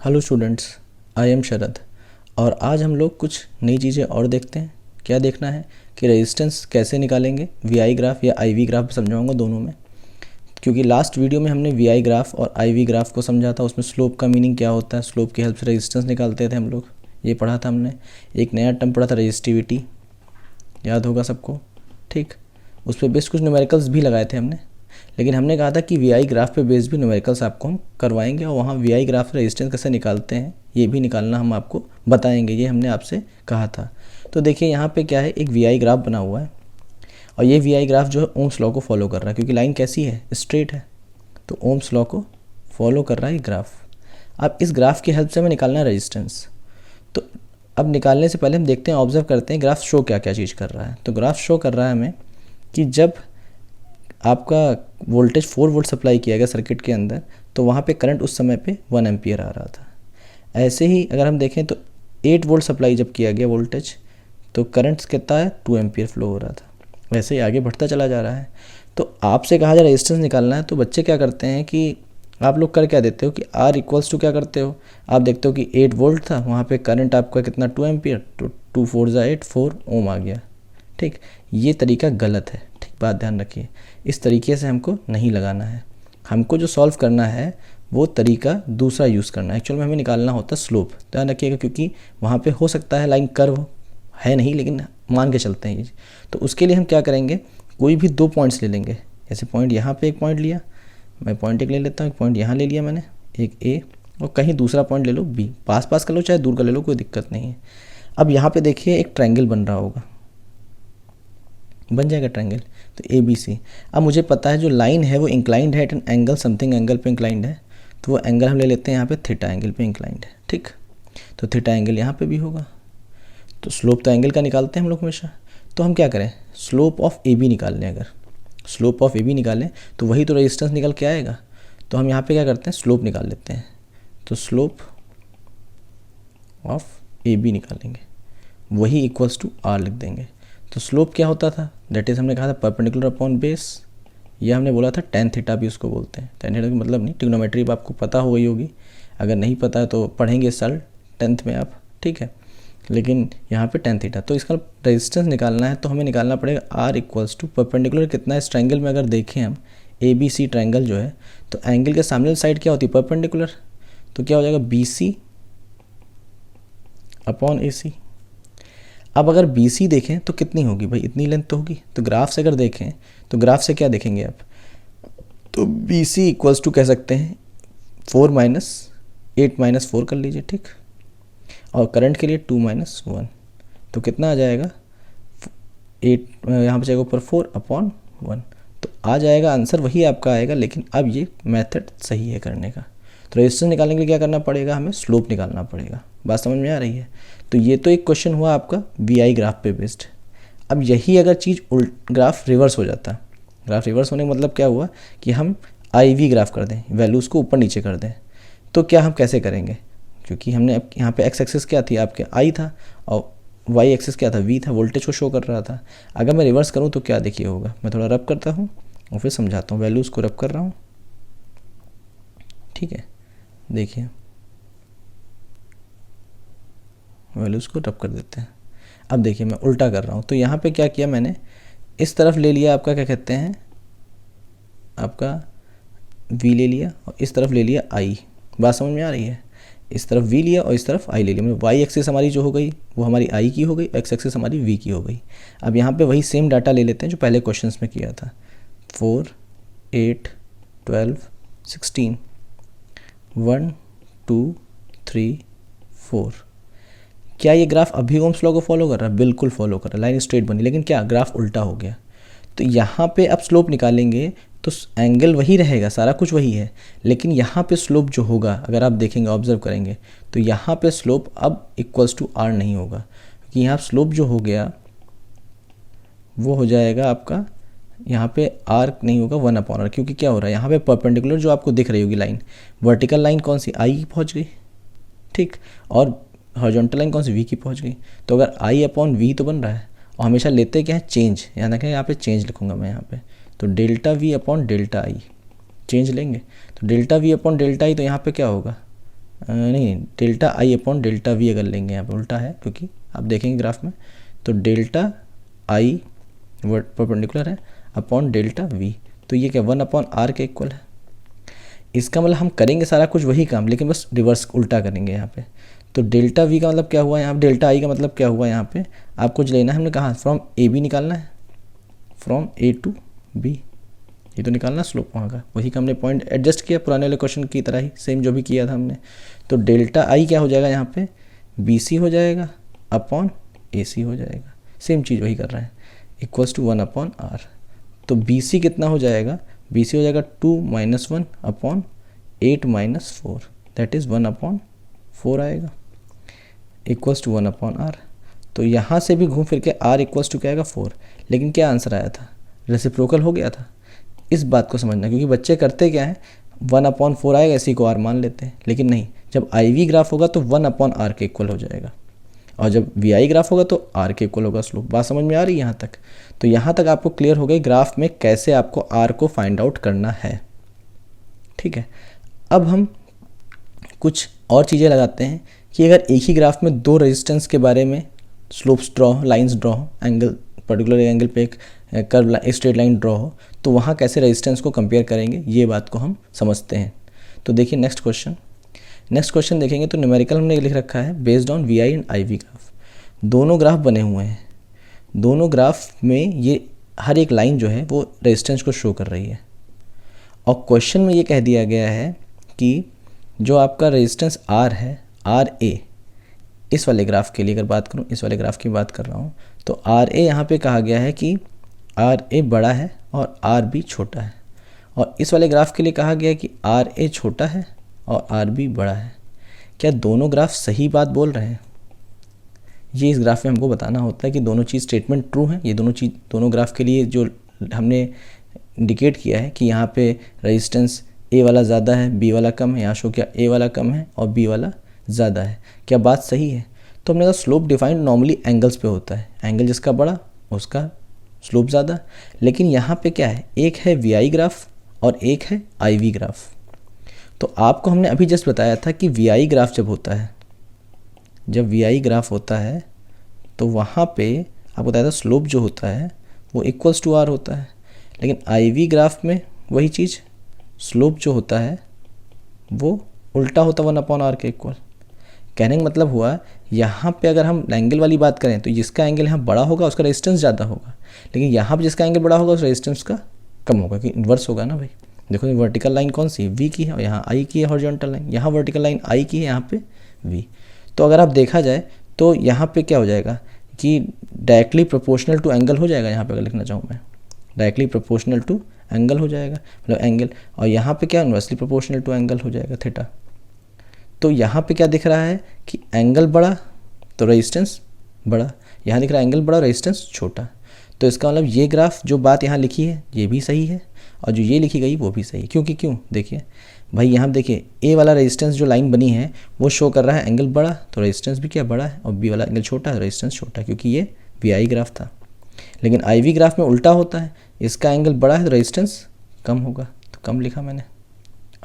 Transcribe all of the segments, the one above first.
Hello students, I am शरद और आज हम लोग कुछ नई चीज़ें और देखते हैं। क्या देखना है कि रेजिस्टेंस कैसे निकालेंगे, वीआई ग्राफ या आईवी ग्राफ समझाऊंगा दोनों में। क्योंकि लास्ट वीडियो में हमने वीआई ग्राफ और आईवी ग्राफ को समझा था, उसमें स्लोप का मीनिंग क्या होता है, स्लोप की हेल्प से रेजिस्टेंस निकालते थे हम लोग, ये पढ़ा था हमने। एक नया टर्म पढ़ा था रेजिस्टिविटी, याद होगा सबको, ठीक। उस पर बेस कुछ न्यूमेरिकल्स भी लगाए थे हमने, लेकिन हमने कहा था कि वीआई ग्राफ पे बेस भी न्यूमेरिकल्स आपको हम करवाएंगे और वहाँ वीआई ग्राफ से रेजिस्टेंस कैसे निकालते हैं ये भी निकालना हम आपको बताएंगे, ये हमने आपसे कहा था। तो देखिए यहाँ पे क्या है, एक वीआई ग्राफ बना हुआ है और ये वीआई ग्राफ जो है ओम्स लॉ को फॉलो कर रहा है, क्योंकि लाइन कैसी है, स्ट्रेट है, तो ओम्स लॉ को फॉलो कर रहा है ये ग्राफ। अब इस ग्राफ की हेल्प से हमें निकालना है रेजिस्टेंस। तो अब निकालने से पहले हम देखते हैं, ऑब्जर्व करते हैं ग्राफ शो क्या क्या चीज़ कर रहा है। तो ग्राफ शो कर रहा है हमें कि जब आपका वोल्टेज 4 वोल्ट सप्लाई किया गया सर्किट के अंदर, तो वहाँ पे करंट उस समय पे 1 एम्पियर आ रहा था। ऐसे ही अगर हम देखें तो 8 वोल्ट सप्लाई जब किया गया वोल्टेज, तो करंट कितना है, 2 एम्पियर फ्लो हो रहा था। वैसे ही आगे बढ़ता चला जा रहा है। तो आपसे कहा जाए रेजिस्टेंस निकालना है, तो बच्चे क्या करते हैं कि आप लोग कर क्या देते हो कि R इक्वल्स टू क्या करते हो, आप देखते हो कि 8 वोल्ट था, वहाँ पे करंट आपका कितना 2 एम्पियर, तो 2 4 ज़ा 8, 4 ओम आ गया, ठीक। ये तरीका गलत है, ठीक, बात ध्यान रखिए। इस तरीके से हमको नहीं लगाना है, हमको जो सॉल्व करना है वो तरीका दूसरा यूज़ करना है। एक्चुअल में हमें निकालना होता है स्लोप, ध्यान रखिएगा, क्योंकि वहाँ पे हो सकता है लाइन कर्व है नहीं, लेकिन मान के चलते हैं ये। तो उसके लिए हम क्या करेंगे, कोई भी 2 पॉइंट्स ले लेंगे। जैसे पॉइंट यहाँ पे एक पॉइंट लिया, मैं पॉइंट एक ले लेता हूँ, एक पॉइंट यहाँ ले लिया मैंने, एक ए, और कहीं दूसरा पॉइंट ले लो बी, पास पास कर लो चाहे दूर कर ले लो, कोई दिक्कत नहीं है। अब यहाँ पे देखिए एक ट्रायंगल बन रहा होगा, बन जाएगा ट्रायंगल, तो ए बी सी। अब मुझे पता है जो लाइन है वो इंक्लाइंड है at an angle, something angle पे इंक्लाइंड है, तो वो एंगल हम ले लेते हैं यहाँ पे थीटा एंगल पे इंक्लाइंड है, ठीक। तो थीटा एंगल यहाँ पे भी होगा, तो स्लोप तो एंगल का निकालते हैं हम लोग हमेशा। तो हम क्या करें, स्लोप ऑफ ए बी निकाल लें। अगर स्लोप ऑफ ए बी निकालें तो वही तो रेजिस्टेंस निकल के आएगा। तो हम यहाँ पे क्या करते हैं, स्लोप निकाल लेते हैं। तो स्लोप ऑफ ए बी निकालेंगे, वही इक्वल्स टू आर लिख देंगे। तो स्लोप क्या होता था, दैट इज़ हमने कहा था परपेंडिकुलर अपॉन बेस, ये हमने बोला था टेन थीटा भी उसको बोलते हैं। टेन थीटा का मतलब नहीं, ट्रिग्नोमेट्री आपको पता हो गई होगी, अगर नहीं पता है तो पढ़ेंगे इस साल 10th में आप, ठीक है। लेकिन यहाँ पे टेन थीटा, तो इसका रेजिस्टेंस निकालना है तो हमें निकालना पड़ेगा आर इक्वल्स टू परपेंडिकुलर कितना है इस ट्रायंगल में। अगर देखें हम ए बी सी ट्रायंगल जो है, तो एंगल के सामने वाली साइड क्या होती है, परपेंडिकुलर, तो क्या हो जाएगा बी सी अपॉन ए सी। अब अगर बी सी देखें तो कितनी होगी भाई, इतनी लेंथ तो होगी। तो ग्राफ से अगर देखें तो ग्राफ से क्या देखेंगे आप, तो बी सी इक्वल्स टू कह सकते हैं 4 माइनस 8 माइनस 4 कर लीजिए, ठीक। और करंट के लिए 2 माइनस 1, तो कितना आ जाएगा 8, यहाँ पर जाएगा ऊपर 4 अपॉन 1, तो आ जाएगा आंसर वही आपका आएगा। लेकिन अब ये मेथड सही है करने का। तो रेजिस्टेंस निकालने के लिए क्या करना पड़ेगा, हमें स्लोप निकालना पड़ेगा। बात समझ में आ रही है। तो ये तो एक क्वेश्चन हुआ आपका वीआई ग्राफ पे बेस्ड। अब यही अगर चीज़ ग्राफ रिवर्स हो जाता, ग्राफ रिवर्स होने का मतलब क्या हुआ कि हम आईवी ग्राफ कर दें, वैल्यूज़ को ऊपर नीचे कर दें, तो क्या हम कैसे करेंगे, क्योंकि हमने अब यहाँ पे एक्स एक्सिस क्या थी आपके आई था और वाई एक्सिस क्या था वी था, वोल्टेज को शो कर रहा था। अगर मैं रिवर्स करूँ तो क्या देखिए होगा, मैं थोड़ा रब करता हूँ और फिर समझाता हूँ, वैल्यूज़ को रब कर रहा हूँ, ठीक है। देखिए वैल्यूज़ को रब कर देते हैं। अब देखिए मैं उल्टा कर रहा हूँ, तो यहाँ पे क्या किया मैंने, इस तरफ ले लिया आपका क्या कहते हैं, आपका v ले लिया और इस तरफ ले लिया i। बात समझ में आ रही है, इस तरफ v लिया और इस तरफ i ले लिया, मतलब y एक्सिस हमारी जो हो गई वो हमारी i की हो गई, x एक्सिस हमारी v की हो गई। अब यहाँ पे वही सेम डाटा ले लेते हैं जो पहले क्वेश्चंस में किया था, 4 8 12 16 1 2 3 4। क्या ये ग्राफ अभी ओम्स लॉ को फॉलो कर रहा है, बिल्कुल फॉलो कर रहा है, लाइन स्ट्रेट बनी, लेकिन क्या ग्राफ उल्टा हो गया। तो यहाँ पे अब स्लोप निकालेंगे तो एंगल वही रहेगा, सारा कुछ वही है, लेकिन यहाँ पे स्लोप जो होगा अगर आप देखेंगे ऑब्जर्व करेंगे तो यहाँ पे स्लोप अब इक्वल्स टू आर नहीं होगा, क्योंकि यहाँ स्लोप जो हो गया वो हो जाएगा आपका, यहाँ पे आर नहीं होगा 1 अपॉन आर, क्योंकि क्या हो रहा है यहाँ पे परपेंडिकुलर जो आपको दिख रही होगी लाइन, वर्टिकल लाइन कौन सी आई पहुँच गई, ठीक, और हॉरिजॉन्टल लाइन कौन सी वी की पहुँच गई। तो अगर आई अपॉन वी तो बन रहा है, और हमेशा लेते क्या है चेंज, यहाँ देखें यहाँ पे चेंज लिखूंगा मैं यहाँ पे, तो delta we upon delta I change लेंगे, तो डेल्टा वी अपॉन डेल्टा आई, तो यहाँ पे क्या होगा नहीं, delta I upon delta we अगर लेंगे, यहाँ पे उल्टा है क्योंकि आप देखेंगे ग्राफ में, तो डेल्टा आई वर्ड परपेंडिकुलर है अपॉन डेल्टा वी, तो ये क्या 1 अपॉन आर के इक्वल है। इसका मतलब हम करेंगे सारा कुछ वही काम, लेकिन बस रिवर्स उल्टा करेंगे यहाँ पे। तो डेल्टा वी का मतलब क्या हुआ यहाँ पे, डेल्टा आई का मतलब क्या हुआ यहाँ पे, आपको जो लेना है, हमने कहा फ्रॉम ए बी निकालना है, फ्रॉम ए टू बी, ये तो निकालना स्लोप वहाँ का, वही का हमने पॉइंट एडजस्ट किया पुराने वाले क्वेश्चन की तरह ही, सेम जो भी किया था हमने। तो डेल्टा आई क्या हो जाएगा यहाँ पे, बी सी हो जाएगा अपॉन ए सी हो जाएगा, सेम चीज़ वही कर रहे हैं, इक्वल्स टू 1 अपॉन आर। तो बी सी कितना हो जाएगा, बी सी हो जाएगा 2 - 1 अपॉन 8 - 4, दैट इज़ 1 अपॉन 4 आएगा, इक्वल्स टू 1 अपॉन आर। तो यहाँ से भी घूम फिर के आर इक्वल्स टू क्या आएगा 4, लेकिन क्या आंसर आया था, रेसिप्रोकल हो गया था। इस बात को समझना, क्योंकि बच्चे करते क्या है 1 अपॉन 4 आएगा इसी को आर मान लेते हैं, लेकिन नहीं, जब आई वी ग्राफ होगा तो 1 अपॉन आर के इक्वल हो जाएगा, और जब वी आई ग्राफ होगा तो आर के इक्वल होगा स्लोप। बात समझ में आ रही है यहाँ तक? तो यहाँ तक आपको क्लियर हो गई ग्राफ में कैसे आपको आर को फाइंड आउट करना है। ठीक है, अब हम कुछ और चीज़ें लगाते हैं कि अगर एक ही ग्राफ में दो रेजिस्टेंस के बारे में स्लोप्स ड्रॉ, लाइंस ड्रॉ हो, एंगल पर्टिकुलर एंगल पे एक कर्व स्ट्रेट लाइन ड्रॉ हो, तो वहाँ कैसे रेजिस्टेंस को कंपेयर करेंगे, ये बात को हम समझते हैं। तो देखिए नेक्स्ट क्वेश्चन देखेंगे तो न्यूमेरिकल हमने लिख रखा है based on V I and I V graph. दोनों ग्राफ बने हुए हैं, दोनों ग्राफ में ये हर एक लाइन जो है वो रेजिस्टेंस को शो कर रही है, और क्वेश्चन में ये कह दिया गया है कि जो आपका रेजिस्टेंस आर है, आर ए, इस वाले ग्राफ के लिए अगर बात करूँ, इस वाले ग्राफ की बात कर रहा हूँ, तो आर ए यहाँ पे कहा गया है कि आर ए बड़ा है और आर बी छोटा है, और इस वाले ग्राफ के लिए कहा गया है कि आर ए छोटा है और आर बी बड़ा है। क्या दोनों ग्राफ सही बात बोल रहे हैं? ये इस ग्राफ में हमको बताना होता है कि दोनों चीज़ स्टेटमेंट ट्रू हैं। ये दोनों ग्राफ के लिए जो हमने इंडिकेट किया है कि यहाँ पे रेजिस्टेंस ए वाला ज़्यादा है, बी वाला कम है, यहाँ शो किया ए वाला कम है और बी वाला ज़्यादा है, क्या बात सही है? तो हमने कहा स्लोप डिफाइंड नॉर्मली एंगल्स पे होता है, एंगल जिसका बड़ा उसका स्लोप ज़्यादा, लेकिन यहाँ पे क्या है, एक है वी आई ग्राफ और एक है आई वी ग्राफ। तो आपको हमने अभी जस्ट बताया था कि वी आई ग्राफ जब होता है, जब वी आई ग्राफ होता है तो वहाँ पे आपको बताया था स्लोप जो होता है वो इक्वल्स टू आर होता है, लेकिन आई वी ग्राफ में वही चीज़, स्लोप जो होता है वो उल्टा होता 1 अपॉन आर के इक्वल। कहने का मतलब हुआ यहाँ पे अगर हम एंगल वाली बात करें तो जिसका एंगल यहाँ बड़ा होगा उसका रेजिस्टेंस ज़्यादा होगा, लेकिन यहाँ पे जिसका एंगल बड़ा होगा उस रेजिस्टेंस का कम होगा, कि इन्वर्स होगा ना भाई। देखो ये वर्टिकल लाइन कौन सी, वी की है, और यहाँ आई की है हॉरिजॉन्टल लाइन, यहाँ वर्टिकल लाइन आई की है, यहाँ पे वी। तो अगर आप देखा जाए तो यहाँ पे क्या हो जाएगा कि डायरेक्टली प्रोपोर्शनल टू एंगल हो जाएगा, यहाँ पे अगर लिखना चाहूँ मैं डायरेक्टली प्रोपोर्शनल टू एंगल हो जाएगा, मतलब एंगल, और यहाँ पे क्या इन्वर्सली प्रोपोर्शनल टू एंगल हो जाएगा थीटा। तो यहाँ पे क्या दिख रहा है कि एंगल बड़ा तो रेजिस्टेंस बड़ा, यहाँ दिख रहा है एंगल बड़ा रेजिस्टेंस छोटा। तो इसका मतलब ये ग्राफ जो बात यहाँ लिखी है ये भी सही है, और जो ये लिखी गई वो भी सही है। क्योंकि क्यों, देखिए भाई यहाँ देखिए ए वाला रेजिस्टेंस जो लाइन बनी है वो शो कर रहा है एंगल बड़ा, तो रेजिस्टेंस भी क्या बड़ा है, और बी वाला एंगल छोटा है, रेजिस्टेंस छोटा, क्योंकि ये वी आई ग्राफ था। लेकिन आई वी ग्राफ में उल्टा होता है, इसका एंगल बड़ा है तो रेजिस्टेंस कम होगा, तो कम लिखा मैंने,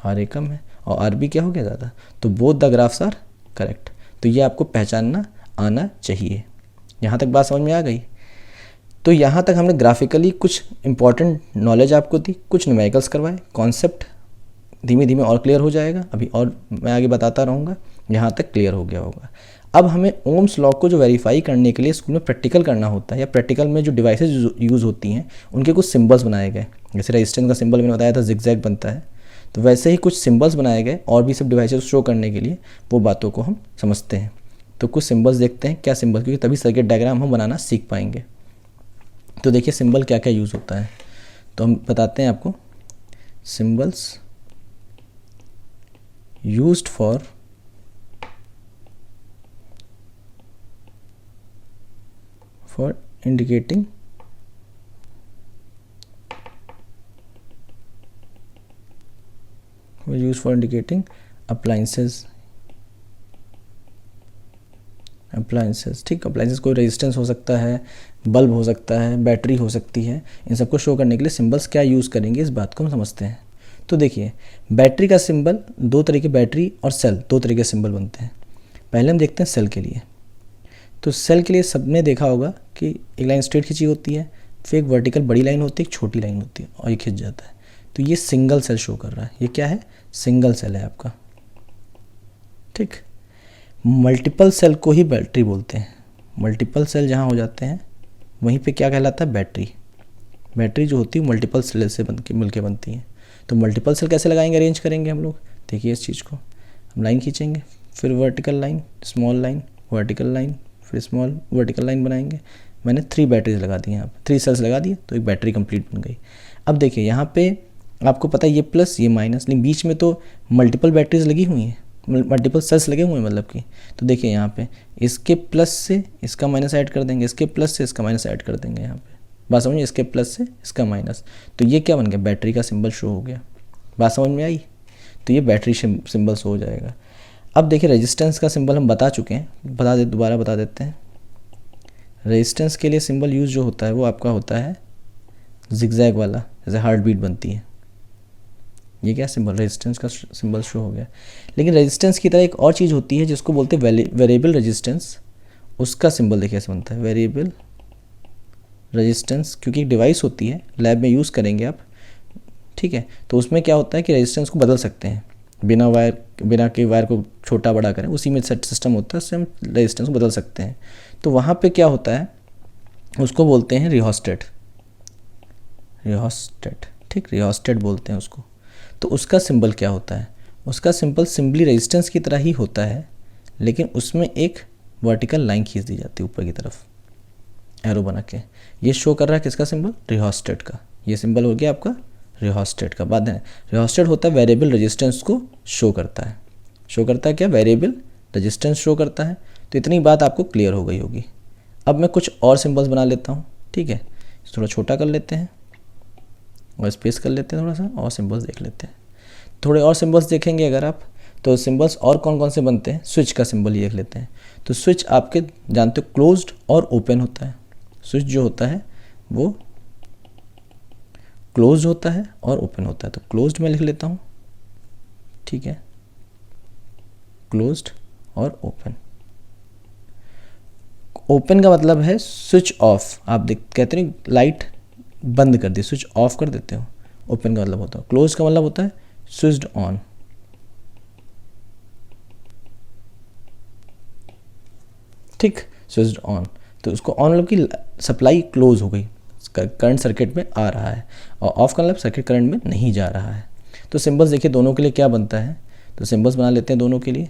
आर ए कम है और आर बी क्या हो गया ज़्यादा, तो both the graphs are correct. तो ये आपको पहचानना आना चाहिए। यहाँ तक बात समझ में आ गई? तो यहाँ तक हमने ग्राफिकली कुछ इंपॉर्टेंट नॉलेज आपको दी, कुछ न्यूमेरिकल्स करवाए, कॉन्सेप्ट धीमे धीमे और क्लियर हो जाएगा, अभी और मैं आगे बताता रहूँगा, यहाँ तक क्लियर हो गया होगा। अब हमें ओम्स लॉ को जो वेरीफाई करने के लिए स्कूल में प्रैक्टिकल करना होता है, या प्रैक्टिकल में जो डिवाइसेज यूज़ होती हैं उनके कुछ सिंबल्स बनाए गए, जैसे रेजिस्टेंस का सिंबल मैंने बताया था जिगजैग बनता है, तो वैसे ही कुछ सिंबल्स बनाए गए और भी सब डिवाइसेज शो करने के लिए, वो बातों को हम समझते हैं। तो कुछ सिंबल्स देखते हैं, क्या सिंबल, क्योंकि तभी सर्किट डायग्राम हम बनाना सीख पाएंगे। तो देखिए सिंबल क्या क्या यूज़ होता है, तो हम बताते हैं आपको। Symbols used for indicating appliances. ठीक, अप्लाइंसेस कोई रेजिस्टेंस हो सकता है, बल्ब हो सकता है, बैटरी हो सकती है, इन सबको शो करने के लिए सिंबल्स क्या यूज़ करेंगे इस बात को हम समझते हैं। तो देखिए बैटरी का सिंबल, दो तरह के बैटरी और सेल दो तरह के सिंबल बनते हैं। पहले हम देखते हैं सेल के लिए। तो सेल के लिए सबने देखा होगा कि एक लाइन स्ट्रेट खींची होती है, फिर एक वर्टिकल बड़ी लाइन होती है, एक छोटी लाइन होती है और ये खिंच जाता है। तो ये सिंगल सेल शो कर रहा है। ये क्या है? सिंगल सेल है आपका। ठीक, मल्टीपल सेल को ही बैटरी बोलते हैं। मल्टीपल सेल जहाँ हो जाते हैं वहीं पे क्या कहलाता है? बैटरी। बैटरी जो होती है मल्टीपल सेल से मिलके बनती है। तो मल्टीपल सेल कैसे लगाएंगे, अरेंज करेंगे हम लोग? देखिए इस चीज़ को हम लाइन खींचेंगे, फिर vertical line, small line, vertical line, फिर स्मॉल वर्टिकल लाइन बनाएंगे। मैंने 3 बैटरीज लगा दी यहाँ पे, 3 सेल्स लगा दिए तो एक बैटरी कंप्लीट बन गई। अब देखिए यहाँ पे आपको पता है ये प्लस ये माइनस, लेकिन बीच में तो मल्टीपल बैटरीज लगी हुई हैं, मल्टीपल सेल्स लगे हुए हैं मतलब कि। तो देखिए यहाँ पे इसके प्लस से इसका माइनस ऐड कर देंगे, इसके प्लस से इसका माइनस ऐड कर देंगे। यहाँ पे बात समझिए, इसके प्लस से इसका माइनस, तो ये क्या बन गया? बैटरी का सिंबल शो हो गया। बात समझ में आई? तो ये बैटरी सिंबल शो हो जाएगा। अब देखिए रेजिस्टेंस का सिंबल हम बता चुके हैं, दोबारा बता देते हैं। रेजिस्टेंस के लिए सिंबल यूज़ जो होता है वो आपका होता है जिगजैग वाला, जैसे हार्ट बीट बनती है। ये क्या सिंबल? रेजिस्टेंस का सिंबल शो हो गया। लेकिन रेजिस्टेंस की तरह एक और चीज़ होती है जिसको बोलते हैं वेरिएबल रेजिस्टेंस। उसका सिंबल देखिए ऐसे बनता है, वेरिएबल रेजिस्टेंस, क्योंकि एक डिवाइस होती है, लैब में यूज़ करेंगे आप। ठीक है, तो उसमें क्या होता है कि रेजिस्टेंस को बदल सकते हैं बिना के वायर को छोटा बड़ा करें, उसी में सेट सिस्टम होता है, उससे हम रेजिस्टेंस को बदल सकते हैं। तो वहाँ पे क्या होता है, उसको बोलते हैं रिहोस्टेट। ठीक, रिहोस्टेट बोलते हैं उसको। तो उसका सिंबल क्या होता है? उसका सिंबल सिंपली रेजिस्टेंस की तरह ही होता है, लेकिन उसमें एक वर्टिकल लाइन खींच दी जाती है ऊपर की तरफ, एरो बना के। ये शो कर रहा है किसका सिंबल? रिहोस्टेट का। ये सिंबल हो गया आपका रिहोस्टेट का। बाद में रिहोस्टेट होता है वेरिएबल रेजिस्टेंस को शो करता है। शो करता है क्या? वेरिएबल रेजिस्टेंस शो करता है। तो इतनी बात आपको क्लियर हो गई होगी। अब मैं कुछ और सिंबल्स बना लेता हूँ। ठीक है, थोड़ा छोटा कर लेते हैं और स्पेस कर लेते हैं थोड़ा सा, और सिंबल्स देख लेते हैं। थोड़े और सिंबल्स देखेंगे अगर आप, तो सिंबल्स और कौन कौन से बनते हैं? स्विच का सिंबल ये देख लेते हैं। तो स्विच आपके जानते हो क्लोज्ड और ओपन होता है। स्विच जो होता है वो क्लोज्ड होता है और ओपन होता है। तो क्लोज्ड में लिख लेता हूँ। ठीक है, क्लोज्ड और ओपन। ओपन का मतलब है स्विच ऑफ। आप कहते हैं लाइट बंद कर दी, स्विच ऑफ कर देते हो, ओपन का मतलब होता है। क्लोज का मतलब होता है स्विच्ड ऑन। ठीक, स्विच्ड ऑन। तो उसको ऑन मतलब कि सप्लाई क्लोज हो गई, करंट सर्किट में आ रहा है, और ऑफ का मतलब सर्किट करंट में नहीं जा रहा है। तो सिंबल्स देखिए दोनों के लिए क्या बनता है, तो सिंबल्स बना लेते हैं दोनों के लिए।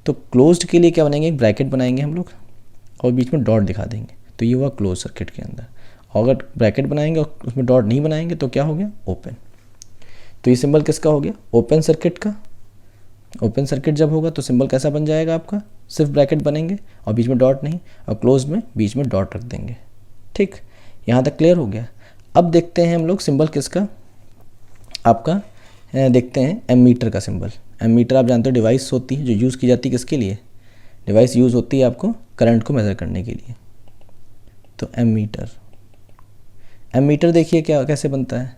तो क्लोज्ड के लिए क्या बनाएंगे? एक ब्रैकेट बनाएंगे हम लोग और बीच में डॉट दिखा देंगे, तो ये हुआ क्लोज सर्किट के अंदर। और अगर ब्रैकेट बनाएंगे और उसमें डॉट नहीं बनाएंगे तो क्या हो गया? ओपन। तो ये सिंबल किसका हो गया? ओपन सर्किट का। ओपन सर्किट जब होगा तो सिंबल कैसा बन जाएगा आपका? सिर्फ ब्रैकेट बनेंगे और बीच में डॉट नहीं, और क्लोज में बीच में डॉट रख देंगे। ठीक, यहाँ तक क्लियर हो गया। अब देखते हैं हम लोग सिंबल किसका आपका, देखते हैं एमीटर का सिंबल। एमीटर आप जानते हो डिवाइस होती है जो यूज़ की जाती है किसके लिए? डिवाइस यूज़ होती है आपको करंट को मेज़र करने के लिए। तो एमीटर, एमीटर देखिए क्या कैसे बनता है।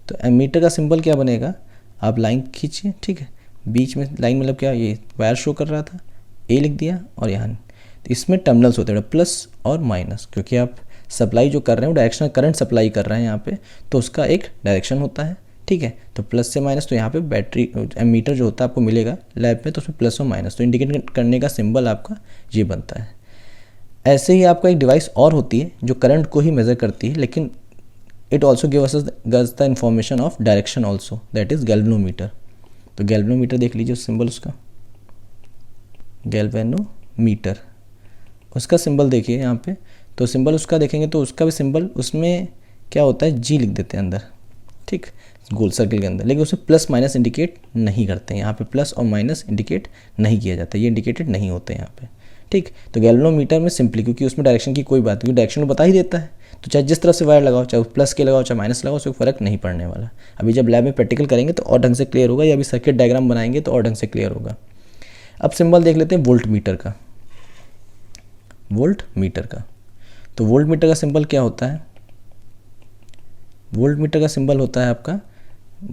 तो एमीटर का सिंबल क्या बनेगा? आप लाइन खींचिए, ठीक है, बीच में लाइन मतलब क्या, ये वायर शो कर रहा था, ए लिख दिया, और यहाँ तो इसमें टर्मिनल्स होते हैं प्लस और माइनस, क्योंकि आप सप्लाई जो कर रहे हैं वो डायरेक्शनल करंट सप्लाई कर रहे हैं यहाँ पे, तो उसका एक डायरेक्शन होता है। ठीक है, तो प्लस से माइनस, तो यहाँ पे बैटरी एमीटर जो होता है आपको मिलेगा लैब में, तो उसमें प्लस और माइनस, तो इंडिकेट करने का सिंबल आपका ये बनता है। ऐसे ही आपका एक डिवाइस और होती है जो करंट को ही मेज़र करती है, लेकिन it also gives us the information of direction also, that is galvanometer. तो गैल्वेनोमीटर देख लीजिए सिंबल उसका, गैल्वेनोमीटर, उसका सिंबल देखिए यहाँ पे। तो सिंबल उसका देखेंगे तो उसका भी सिंबल, उसमें क्या होता है, जी लिख देते हैं अंदर, ठीक, गोल सर्किल के अंदर, लेकिन उसमें प्लस माइनस इंडिकेट नहीं करते हैं। यहाँ पे प्लस और माइनस इंडिकेट नहीं किया जाता, ये इंडिकेटेड नहीं होते यहाँ पे। ठीक, तो गैल्वेनोमीटर में सिंपली, क्योंकि उसमें डायरेक्शन की कोई बात नहीं, क्योंकि डायरेक्शन बता ही देता है, तो चाहे जिस तरफ से वायर लगाओ, चाहे प्लस के लगाओ चाहे माइनस लगाओ, उससे फ़र्क नहीं पड़ने वाला। अभी जब लैब में प्रैक्टिकल करेंगे तो और ढंग से क्लियर होगा, या अभी सर्किट डायग्राम बनाएंगे तो और ढंग से क्लियर होगा। अब सिंबल देख लेते हैं वोल्ट मीटर का। वोल्ट मीटर का, तो वोल्ट मीटर का सिंबल क्या होता है? वोल्ट मीटर का सिंबल होता है आपका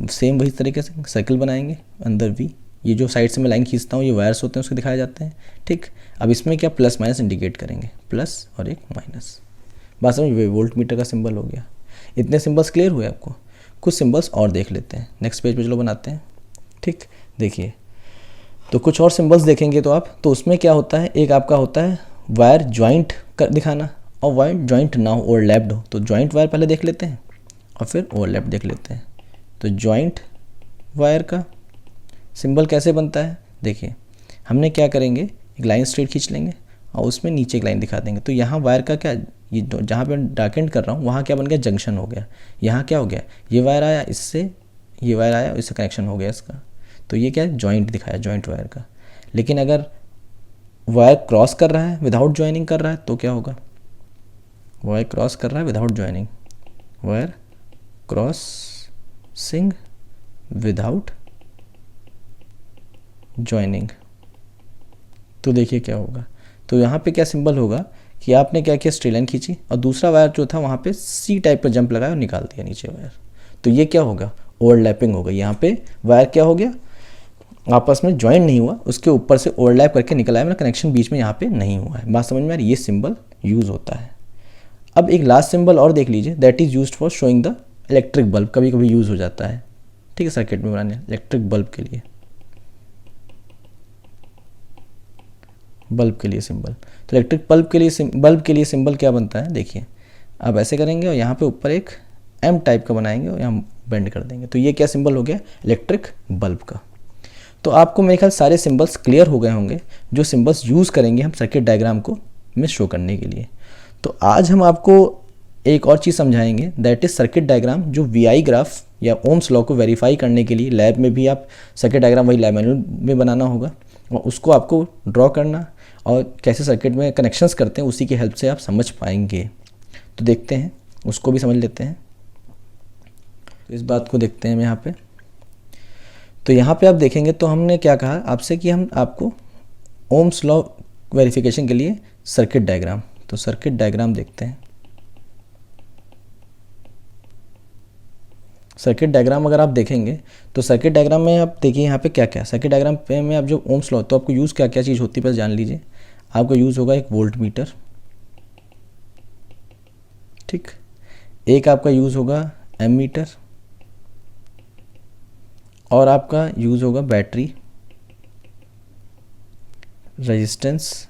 सेम वही तरीके से सर्कल बनाएंगे, अंदर वी, ये जो साइड से मैं लाइन खींचता हूँ ये वायर्स होते हैं उसके दिखाए जाते हैं, ठीक। अब इसमें क्या प्लस माइनस इंडिकेट करेंगे, प्लस और एक माइनस। बात समझ, वोल्ट मीटर का सिंबल हो गया। इतने सिंबल्स क्लियर हुए आपको? कुछ सिंबल्स और देख लेते हैं, नेक्स्ट पेज पे चलो बनाते हैं, ठीक। देखिए तो कुछ और सिंबल्स देखेंगे तो आप, तो उसमें क्या होता है, एक आपका होता है वायर ज्वाइंट कर दिखाना, और वायर ज्वाइंट ना हो, ओवरलैप्ड हो, तो ज्वाइंट वायर पहले देख लेते हैं और फिर ओवरलैप देख लेते हैं। तो ज्वाइंट वायर का सिंबल कैसे बनता है, देखिए हमने क्या करेंगे, एक लाइन स्ट्रेट खींच लेंगे और उसमें नीचे एक लाइन दिखा देंगे। तो यहाँ वायर का क्या, ये जहाँ पे मैं डार्केंड कर रहा हूँ वहाँ क्या बन गया, जंक्शन हो गया। यहाँ क्या हो गया, ये वायर आया इससे, ये वायर आया इससे कनेक्शन हो गया इसका, तो ये क्या है, जॉइंट दिखाया, जॉइंट वायर का। लेकिन अगर वायर क्रॉस कर रहा है विदाउट ज्वाइनिंग कर रहा है तो क्या होगा, वायर क्रॉस कर रहा है without joining, wire crossing without joining, तो देखिए क्या होगा। तो यहाँ पे क्या सिंबल होगा कि आपने क्या किया, स्ट्रेट लाइन खींची और दूसरा वायर जो था वहाँ पे सी टाइप का जंप लगाया और निकाल दिया नीचे वायर, तो ये क्या होगा, ओवरलैपिंग होगा। यहाँ पे वायर क्या हो गया, आपस में ज्वाइन नहीं हुआ, उसके ऊपर से ओवरलैप करके निकला है, मतलब कनेक्शन बीच में यहाँ पे नहीं हुआ है। बात समझ में आ रही, ये सिंबल यूज़ होता है। अब एक लास्ट सिंबल और देख लीजिए, that is used for showing the electric bulb, कभी कभी यूज़ हो जाता है, ठीक है, सर्किट में बनाने इलेक्ट्रिक बल्ब के लिए, बल्ब के लिए सिंबल। तो इलेक्ट्रिक बल्ब के लिए सिंबल क्या बनता है, देखिए आप ऐसे करेंगे और यहाँ पे ऊपर एक एम टाइप का बनाएंगे और यहाँ बेंड कर देंगे, तो ये क्या सिंबल हो गया, इलेक्ट्रिक बल्ब का। तो आपको मेरे ख्याल सारे सिंबल्स क्लियर हो गए होंगे, जो सिंबल्स यूज़ करेंगे हम सर्किट डायग्राम को में शो करने के लिए। तो आज हम आपको एक और चीज़ समझाएंगे, दैट इज़ सर्किट डायग्राम, जो वीआई ग्राफ या ओम्स लॉ को वेरीफाई करने के लिए लैब में भी आप सर्किट डायग्राम वही लैब मैनुअल में बनाना होगा और उसको आपको ड्रॉ करना और कैसे सर्किट में कनेक्शंस करते हैं उसी की हेल्प से आप समझ पाएंगे। तो देखते हैं, उसको भी समझ लेते हैं। तो इस बात को देखते हैं हम यहाँ पे। तो यहाँ पे आप देखेंगे तो हमने क्या कहा आपसे कि हम आपको ओम्स लॉ वेरिफिकेशन के लिए सर्किट डायग्राम, तो सर्किट डायग्राम देखते हैं। सर्किट डायग्राम अगर आप देखेंगे तो सर्किट डायग्राम में आप देखिए यहाँ पे क्या क्या, सर्किट डायग्राम पे में आप जो ओम्स लॉ, तो आपको यूज़ क्या क्या चीज़ होती है पहले जान लीजिए। आपको यूज़ होगा एक वोल्ट मीटर, ठीक, एक आपका यूज़ होगा एमीटर, और आपका यूज़ होगा बैटरी, रेजिस्टेंस,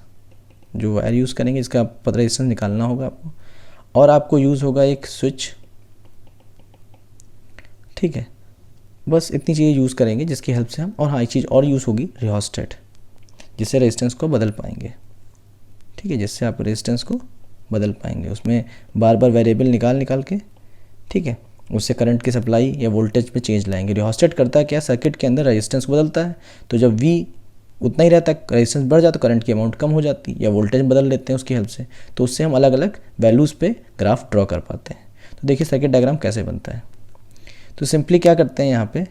जो वायर यूज़ करेंगे इसका पता रेजिस्टेंस निकालना होगा आपको, और आपको यूज़ होगा एक स्विच, ठीक है। बस इतनी चीज़ें यूज़ करेंगे जिसकी हेल्प से हम, और हाँ एक चीज़ और यूज़ होगी रियोस्टेट, जिससे रेजिस्टेंस को बदल पाएंगे, ठीक है, जिससे आप रेजिस्टेंस को बदल पाएंगे, उसमें बार बार वेरिएबल निकाल के, ठीक है, उससे करंट की सप्लाई या वोल्टेज पे चेंज लाएंगे। रियोस्टेट करता है क्या, सर्किट के अंदर रेजिस्टेंस को बदलता है, तो जब V उतना ही रहता है, रेजिस्टेंस बढ़ जाता है तो करंट की अमाउंट कम हो जाती है, या वोल्टेज बदल लेते हैं उसकी हेल्प से, तो उससे हम अलग अलग वैल्यूज़ पे ग्राफ ड्रॉ कर पाते हैं। तो देखिए सर्किट डायग्राम कैसे बनता है। तो सिंपली क्या करते हैं, यहाँ पे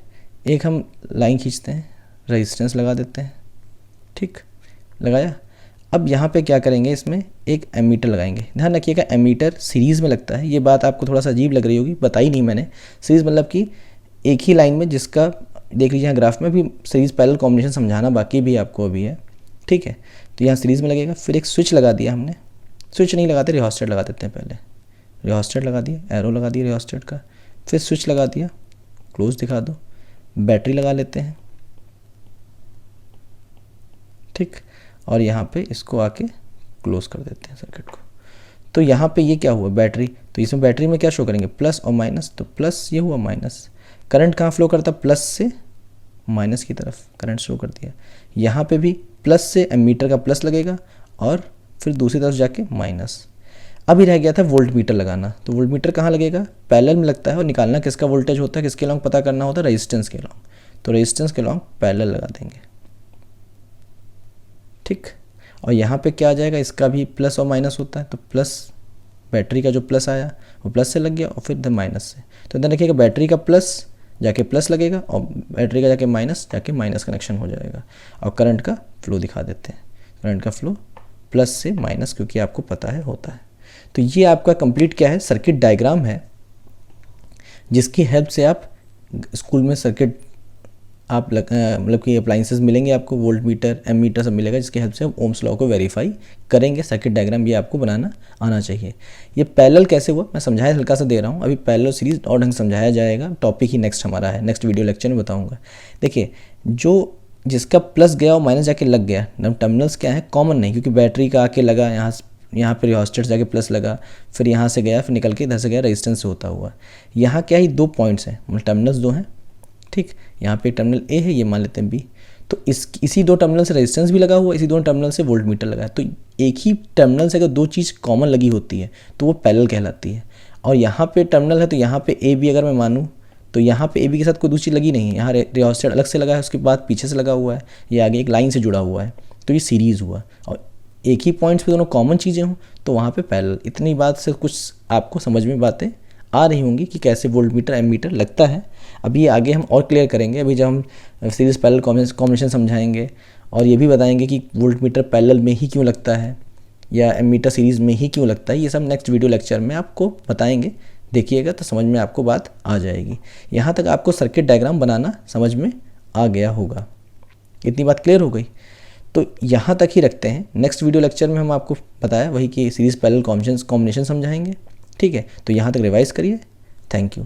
एक हम लाइन खींचते हैं, रेजिस्टेंस लगा देते हैं, ठीक, लगाया। अब यहाँ पे क्या करेंगे, इसमें एक एमीटर लगाएंगे। ध्यान रखिएगा एमीटर सीरीज़ में लगता है, ये बात आपको थोड़ा सा अजीब लग रही होगी, बताई नहीं मैंने। सीरीज़ मतलब कि एक ही लाइन में, जिसका देख लीजिए यहाँ ग्राफ में भी सीरीज़ पैरेलल कॉम्बिनेशन समझाना बाकी भी आपको अभी है, ठीक है। तो यहाँ सीरीज़ में लगेगा, फिर एक स्विच लगा दिया हमने, स्विच नहीं लगाते, रियोस्टेट लगा देते हैं पहले, रियोस्टेट लगा दिया, एरो लगा दिया रियोस्टेट का, फिर स्विच लगा दिया, क्लोज दिखा दो, बैटरी लगा लेते हैं, ठीक, और यहाँ पे इसको आके क्लोज कर देते हैं सर्किट को। तो यहाँ पे ये क्या हुआ, बैटरी, तो इसमें बैटरी में क्या शो करेंगे, प्लस और माइनस, तो प्लस ये हुआ, माइनस। करंट कहाँ फ्लो करता, प्लस से माइनस की तरफ करंट शो कर दिया। यहाँ पे भी प्लस से एमीटर का प्लस लगेगा और फिर दूसरी तरफ जाके माइनस। अभी रह गया था वोल्ट मीटर लगाना, तो वोल्ट मीटर कहाँ लगेगा, पैरेलल में लगता है, और निकालना किसका वोल्टेज होता है, किसके लॉन्ग पता करना होता है, रेजिस्टेंस के लॉन्ग, तो रेजिस्टेंस के लॉन्ग पैरेलल लगा देंगे, ठीक। और यहाँ पे क्या आ जाएगा, इसका भी प्लस और माइनस होता है, तो प्लस बैटरी का जो प्लस आया वो प्लस से लग गया और फिर माइनस से, तो ध्यान रखिएगा बैटरी का प्लस जाके प्लस लगेगा और बैटरी का जाके माइनस कनेक्शन हो जाएगा। और करंट का फ्लो दिखा देते हैं, करंट का फ्लो प्लस से माइनस, क्योंकि आपको पता है होता है। तो ये आपका कंप्लीट क्या है, सर्किट डायग्राम है, जिसकी हेल्प से आप स्कूल में सर्किट आप मतलब कि अप्लाइंसेस मिलेंगे आपको, वोल्ट मीटर, एम मीटर सब मिलेगा, जिसकी हेल्प से हम ओम्स लॉ को वेरीफाई करेंगे। सर्किट डायग्राम ये आपको बनाना आना चाहिए। ये पैरेलल कैसे हुआ मैं समझाया हल्का सा दे रहा हूँ, अभी पैरेलल सीरीज और ढंग से समझाया जाएगा, टॉपिक ही नेक्स्ट हमारा है, नेक्स्ट वीडियो लेक्चर में बताऊँगा। देखिए जो जिसका प्लस गया और माइनस जाके लग गया, टर्मिनल्स क्या है, कॉमन नहीं, क्योंकि बैटरी का आके लगा यहाँ पे रियोस्टेट जाके प्लस लगा, फिर यहाँ से गया, फिर निकल के इधर से गया, रेजिस्टेंस से होता हुआ। यहाँ क्या है, 2 पॉइंट्स हैं, मतलब टर्मिनल्स 2 हैं, ठीक। यहाँ पे टर्मिनल ए है, ये मान लेते हैं बी, तो इसी 2 टर्मिनल से रेजिस्टेंस भी लगा हुआ, इसी 2 टर्मिनल से वोल्ट मीटर लगा है। तो एक ही टर्मिनल से अगर 2 चीज़ कॉमन लगी होती है तो वो पैरेलल कहलाती है। और यहाँ पे टर्मिनल है तो यहाँ पे ए बी अगर मैं मानूँ तो यहाँ पे ए बी के साथ कोई दूसरी लगी नहीं है, यहाँ रियोस्टेट अलग से लगा है, उसके बाद पीछे से लगा हुआ है, ये आगे एक लाइन से जुड़ा हुआ है, तो ये सीरीज़ हुआ। और एक ही पॉइंट्स पे दोनों कॉमन चीज़ें हों तो वहाँ पे पैरेलल। इतनी बात से कुछ आपको समझ में बातें आ रही होंगी कि कैसे वोल्ट मीटर एम मीटर लगता है। अभी आगे हम और क्लियर करेंगे, अभी जब हम सीरीज़ पैरेलल कॉम्बिनेशन समझाएंगे और ये भी बताएंगे कि वोल्ट मीटर पैरेलल में ही क्यों लगता है या एम मीटर सीरीज़ में ही क्यों लगता है, ये सब नेक्स्ट वीडियो लेक्चर में आपको बताएंगे। देखिएगा तो समझ में आपको बात आ जाएगी। यहाँ तक आपको सर्किट डायग्राम बनाना समझ में आ गया होगा, इतनी बात क्लियर हो गई। तो यहाँ तक ही रखते हैं, नेक्स्ट वीडियो लेक्चर में हम आपको बताया वही कि सीरीज़ पैरेलल कॉम्बिनेशन समझाएंगे, ठीक है। तो यहाँ तक रिवाइज़ करिए। Thank you.